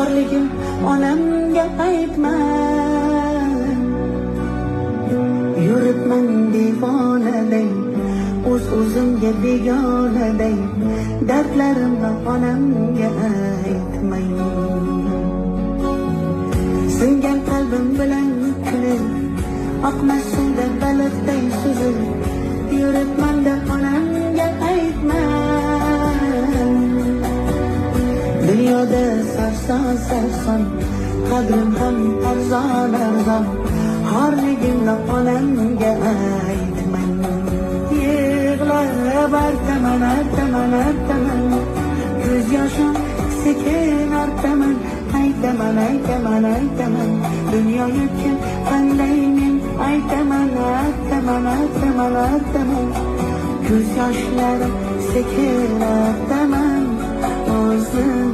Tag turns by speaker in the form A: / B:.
A: Borligim onamga aytma. Yuribman devonaday, o'zimga begonaday, dardlarimni onamga aytmayman. Singan qalbim bilan kulib, oqmas suvda baliqday suzib, yuribman-da onamga aytma. Dunyoda sarson qadrim ham arzon, xorligimni onamga aytman. Yig'lab artaman, ko'z yoshim sekin artaman. Aytaman, dunyoga kim qanday men aytaman. Ko'z yoshlarim sekin artaman, o'zim